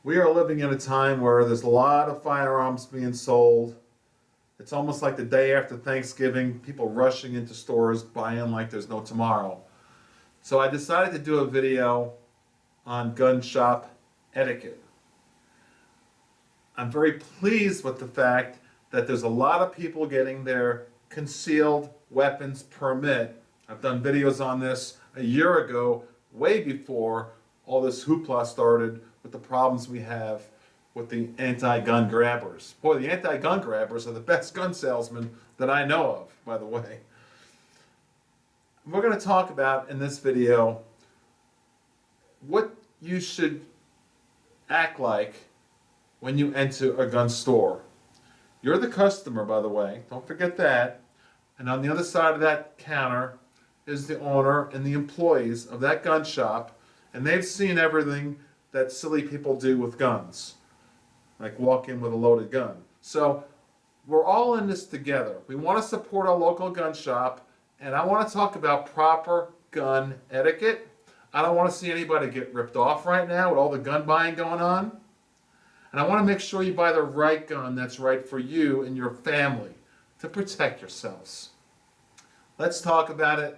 We are living in a time where there's a lot of firearms being sold. It's almost like the day after Thanksgiving, people rushing into stores buying like there's no tomorrow. So I decided to do a video on gun shop etiquette. I'm very pleased with the fact that there's a lot of people getting their concealed weapons permit. I've done videos on this a year ago, way before all this hoopla started with the problems we have with the anti-gun grabbers. Boy, the anti-gun grabbers are the best gun salesmen that I know of, by the way. We're going to talk about in this video what you should act like when you enter a gun store. You're the customer, by the way, don't forget that. And on the other side of that counter is the owner and the employees of that gun shop, and they've seen everything that silly people do with guns, like walk in with a loaded gun. So we're all in this together. We want to support our local gun shop, and I want to talk about proper gun etiquette. I don't want to see anybody get ripped off right now with all the gun buying going on. And I want to make sure you buy the right gun that's right for you and your family to protect yourselves. Let's talk about it.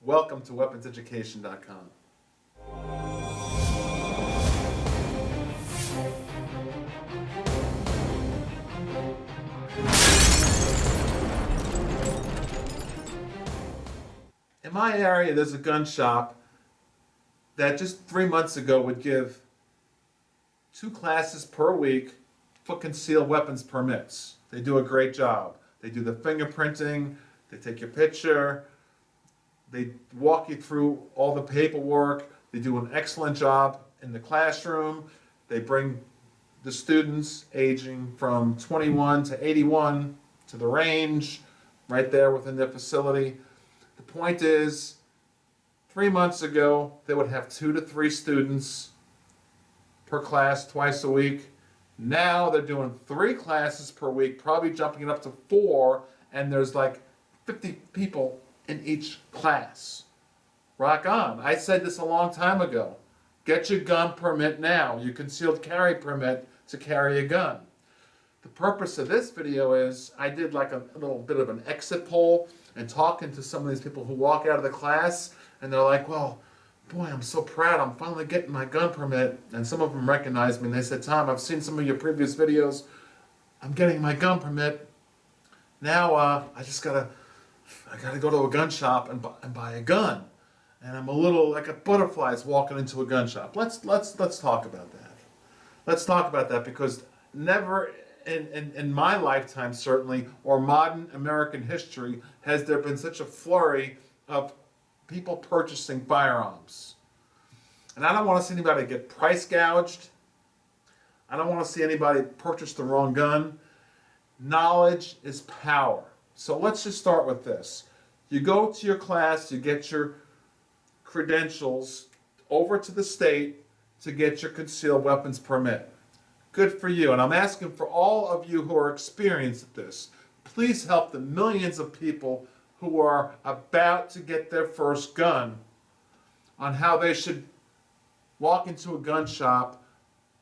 Welcome to weaponseducation.com. In my area, there's a gun shop that just 3 months ago would give 2 classes per week for concealed weapons permits. They do a great job. They do the fingerprinting, they take your picture, they walk you through all the paperwork, they do an excellent job in the classroom, they bring the students aging from 21 to 81 to the range right there within their facility. The point is, 3 months ago, they would have 2 to 3 students per class twice a week. Now they're doing 3 classes per week, probably jumping it up to 4, and there's like 50 people in each class. Rock on. I said this a long time ago. Get your gun permit now, your concealed carry permit to carry a gun. The purpose of this video is I did like a little bit of an exit poll and talking to some of these people who walk out of the class and they're like, well, boy, I'm so proud. I'm finally getting my gun permit. And some of them recognized me and they said, Tom, I've seen some of your previous videos. I'm getting my gun permit. Now I gotta go to a gun shop and buy a gun. And I'm a little like a butterflies walking into a gun shop. Let's talk about that. Let's talk about that because never in my lifetime, certainly, or modern American history, has there been such a flurry of people purchasing firearms. And I don't want to see anybody get price gouged. I don't want to see anybody purchase the wrong gun. Knowledge is power. So let's just start with this. You go to your class, you get your credentials over to the state to get your concealed weapons permit. Good for you. And I'm asking for all of you who are experienced at this, please help the millions of people who are about to get their first gun on how they should walk into a gun shop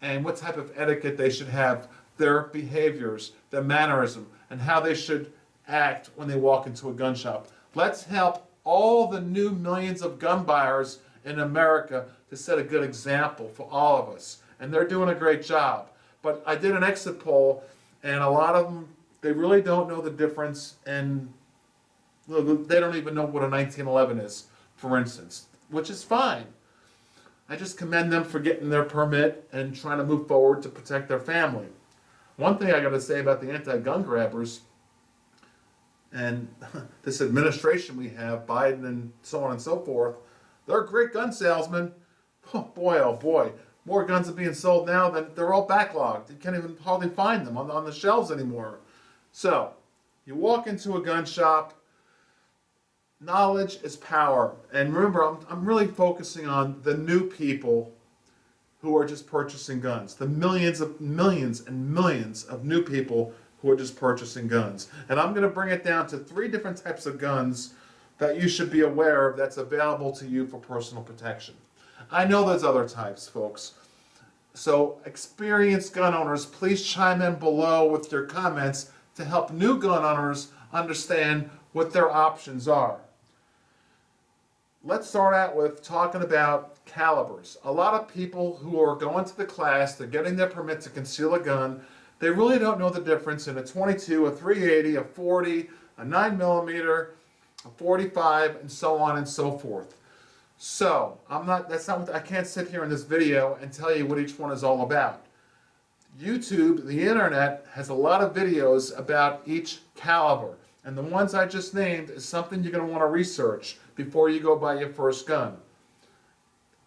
and what type of etiquette they should have, their behaviors, their mannerism, and how they should act when they walk into a gun shop. Let's help all the new millions of gun buyers in America to set a good example for all of us. And they're doing a great job. But I did an exit poll, and a lot of them, they really don't know the difference, and they don't even know what a 1911 is, for instance, which is fine. I just commend them for getting their permit and trying to move forward to protect their family. One thing I got to say about the anti-gun grabbers and this administration we have, Biden and so on and so forth, they're great gun salesmen. Oh boy. More guns are being sold now than they're all backlogged. You can't even hardly find them on the shelves anymore. So, you walk into a gun shop, knowledge is power. And remember, I'm really focusing on the new people who are just purchasing guns. The millions and millions of new people who are just purchasing guns. And I'm going to bring it down to 3 different types of guns that you should be aware of that's available to you for personal protection. I know there's other types, folks. So experienced gun owners, please chime in below with your comments to help new gun owners understand what their options are. Let's start out with talking about calibers. A lot of people who are going to the class, they're getting their permit to conceal a gun, they really don't know the difference in a 22, a 380, a 40, a 9mm, a 45, and so on and so forth. So, I can't sit here in this video and tell you what each one is all about. YouTube, the internet, has a lot of videos about each caliber. And the ones I just named is something you're going to want to research before you go buy your first gun.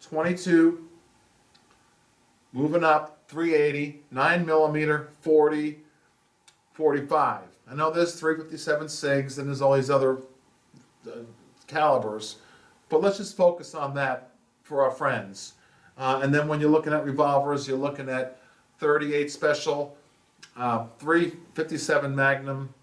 22, moving up, 380, 9mm, 40, 45. I know there's 357 SIGs and there's all these other calibers, but let's just focus on that for our friends. And then when you're looking at revolvers, you're looking at 38 Special, 357 Magnum,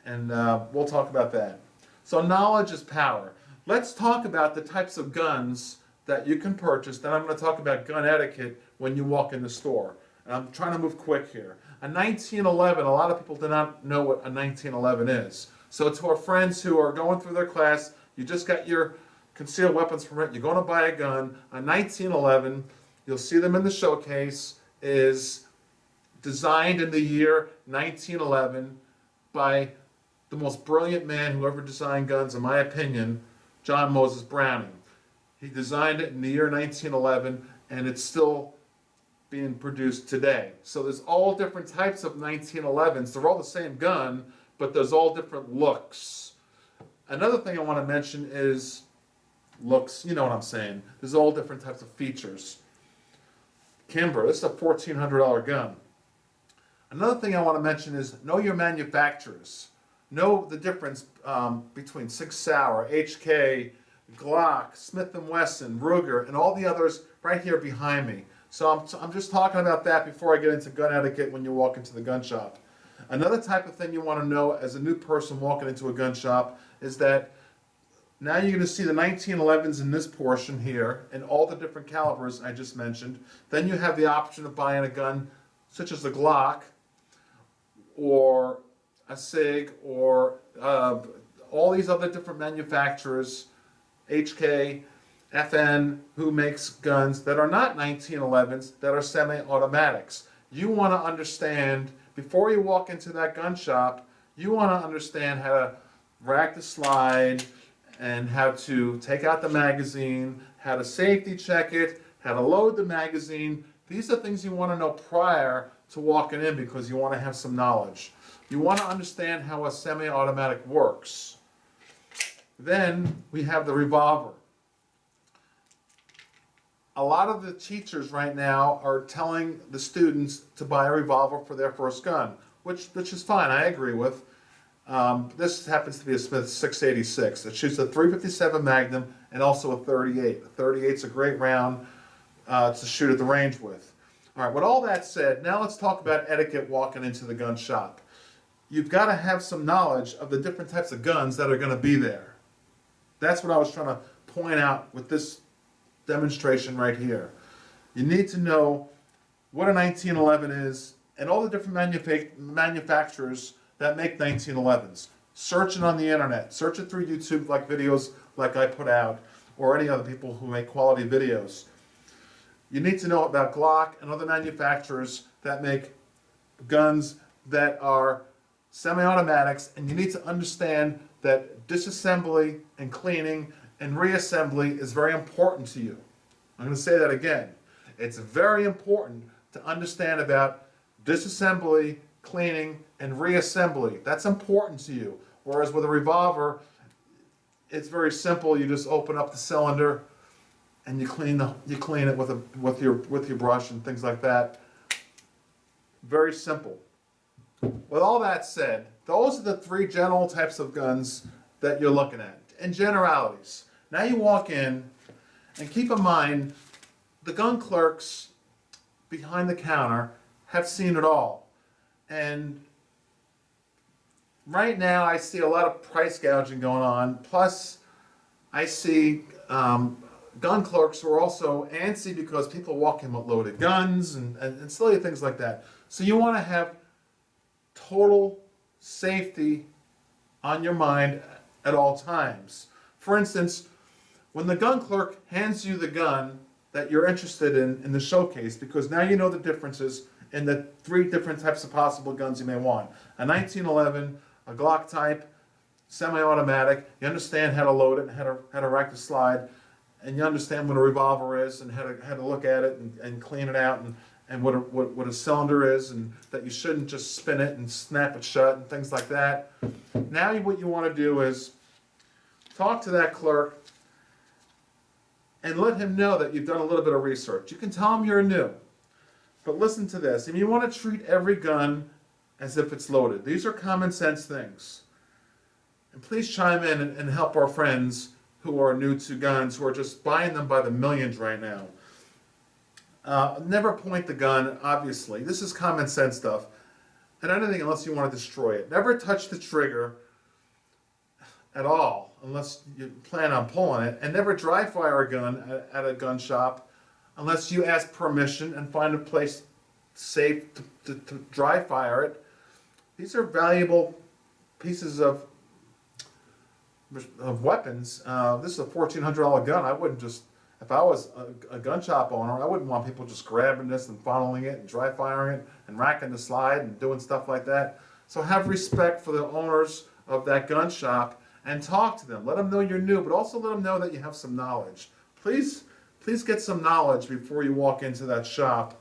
and we'll talk about that. So knowledge is power. Let's talk about the types of guns that you can purchase. Then I'm going to talk about gun etiquette when you walk in the store. And I'm trying to move quick here. A 1911, a lot of people do not know what a 1911 is. So to our friends who are going through their class, you just got your concealed weapons permit, you're going to buy a gun. A 1911, you'll see them in the showcase, is designed in the year 1911 by the most brilliant man who ever designed guns, in my opinion, John Moses Browning. He designed it in the year 1911, and it's still being produced today. So there's all different types of 1911s. They're all the same gun, but there's all different looks. Another thing I want to mention is looks. You know what I'm saying. There's all different types of features. Kimber, this is a $1,400 gun. Another thing I want to mention is know your manufacturers. Know the difference between Sig Sauer, HK, Glock, Smith & Wesson, Ruger, and all the others right here behind me. So I'm just talking about that before I get into gun etiquette when you walk into the gun shop. Another type of thing you want to know as a new person walking into a gun shop is that now you're going to see the 1911s in this portion here and all the different calibers I just mentioned. Then you have the option of buying a gun such as the Glock or a SIG or all these other different manufacturers, HK, FN, who makes guns that are not 1911s, that are semi-automatics. You want to understand, before you walk into that gun shop, you want to understand how to rack the slide and how to take out the magazine, how to safety check it, how to load the magazine. These are things you want to know prior to walking in because you want to have some knowledge. You want to understand how a semi-automatic works. Then we have the revolver. A lot of the teachers right now are telling the students to buy a revolver for their first gun, which is fine, I agree with. This happens to be a Smith 686. It shoots a 357 Magnum and also a 38. A 38's a great round to shoot at the range with. All right, with all that said, now let's talk about etiquette walking into the gun shop. You've got to have some knowledge of the different types of guns that are going to be there. That's what I was trying to point out with this demonstration right here. You need to know what a 1911 is and all the different manufacturers that make 1911s. Search it on the internet. Search it through YouTube like videos like I put out or any other people who make quality videos. You need to know about Glock and other manufacturers that make guns that are semi-automatics, and you need to understand that disassembly and cleaning and reassembly is very important to you. I'm going to say that again. It's very important to understand about disassembly, cleaning, and reassembly. That's important to you. Whereas with a revolver, it's very simple. You just open up the cylinder and you clean it with your brush and things like that. Very simple. With all that said, those are the three general types of guns that you're looking at, in generalities. Now you walk in, and keep in mind, the gun clerks behind the counter have seen it all. And right now I see a lot of price gouging going on, plus I see gun clerks who are also antsy because people walk in with loaded guns and silly things like that. So you want to have total safety on your mind at all times. For instance, when the gun clerk hands you the gun that you're interested in the showcase, because now you know the differences in the 3 different types of possible guns you may want. A 1911, a Glock type, semi-automatic. You understand how to load it and how to rack the slide, and you understand what a revolver is and how to look at it and clean it out and what a cylinder is, and that you shouldn't just spin it and snap it shut and things like that. Now what you want to do is talk to that clerk and let him know that you've done a little bit of research. You can tell him you're new, but listen to this. And you want to treat every gun as if it's loaded. These are common sense things. And please chime in and help our friends who are new to guns, who are just buying them by the millions right now. Never point the gun, obviously. This is common sense stuff. And anything unless you want to destroy it. Never touch the trigger at all unless you plan on pulling it. And never dry fire a gun at a gun shop unless you ask permission and find a place safe to dry fire it. These are valuable pieces of weapons. This is a $1,400 gun. I wouldn't just, if I was a gun shop owner, I wouldn't want people just grabbing this and funneling it and dry firing it and racking the slide and doing stuff like that. So have respect for the owners of that gun shop and talk to them. Let them know you're new, but also let them know that you have some knowledge. Please get some knowledge before you walk into that shop.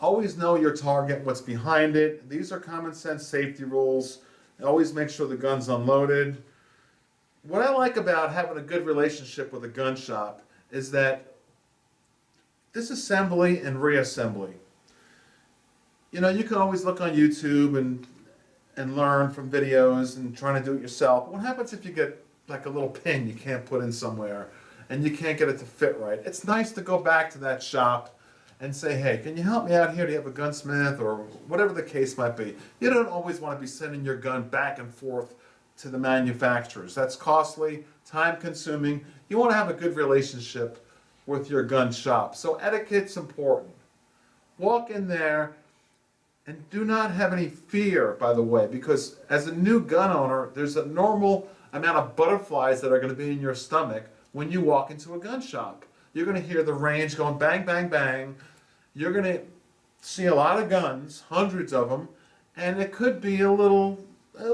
Always know your target, what's behind it. These are common sense safety rules. Always make sure the gun's unloaded. What I like about having a good relationship with a gun shop is that disassembly and reassembly. You know, you can always look on YouTube and learn from videos and trying to do it yourself. What happens if you get like a little pin you can't put in somewhere and you can't get it to fit right? It's nice to go back to that shop and say, hey, can you help me out here? Do you have a gunsmith? Or whatever the case might be. You don't always want to be sending your gun back and forth to the manufacturers. That's costly, time consuming. You want to have a good relationship with your gun shop. So etiquette's important. Walk in there and do not have any fear, by the way, because as a new gun owner, there's a normal amount of butterflies that are going to be in your stomach when you walk into a gun shop. You're going to hear the range going bang, bang, bang. You're going to see a lot of guns, hundreds of them, and it could be a little, give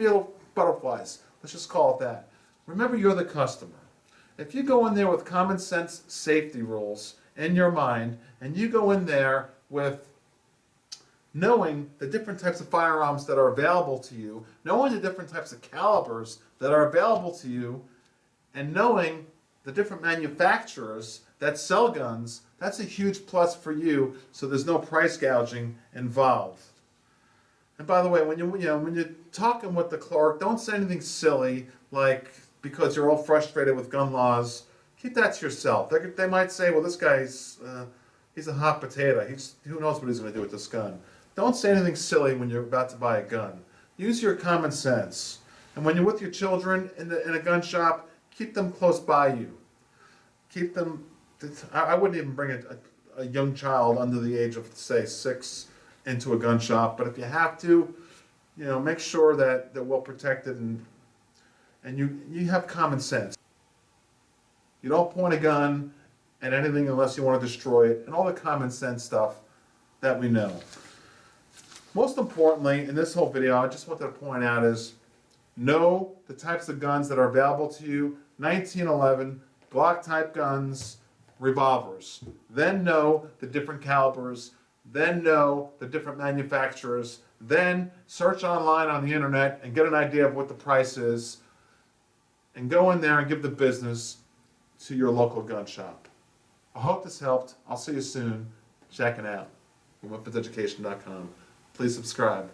you a little butterflies. Let's just call it that. Remember, you're the customer. If you go in there with common sense safety rules in your mind, and you go in there with knowing the different types of firearms that are available to you, knowing the different types of calibers that are available to you, and knowing the different manufacturers that sell guns, that's a huge plus for you, so there's no price gouging involved. And by the way, when you're talking with the clerk, don't say anything silly like because you're all frustrated with gun laws. Keep that to yourself. They might say, well, this guy's he's a hot potato. Who knows what he's going to do with this gun. Don't say anything silly when you're about to buy a gun. Use your common sense. And when you're with your children in a gun shop, keep them close by you. Keep them. I wouldn't even bring a young child under the age of, say, 6 into a gun shop. But if you have to, make sure that they're well protected and you have common sense. You don't point a gun at anything unless you want to destroy it, and all the common sense stuff that we know. Most importantly, in this whole video, I just wanted to point out is know the types of guns that are available to you. 1911 Glock type guns, revolvers. Then know the different calibers. Then know the different manufacturers. Then search online on the internet and get an idea of what the price is. And go in there and give the business to your local gun shop. I hope this helped. I'll see you soon. Check it out. weaponseducation.com. Please subscribe.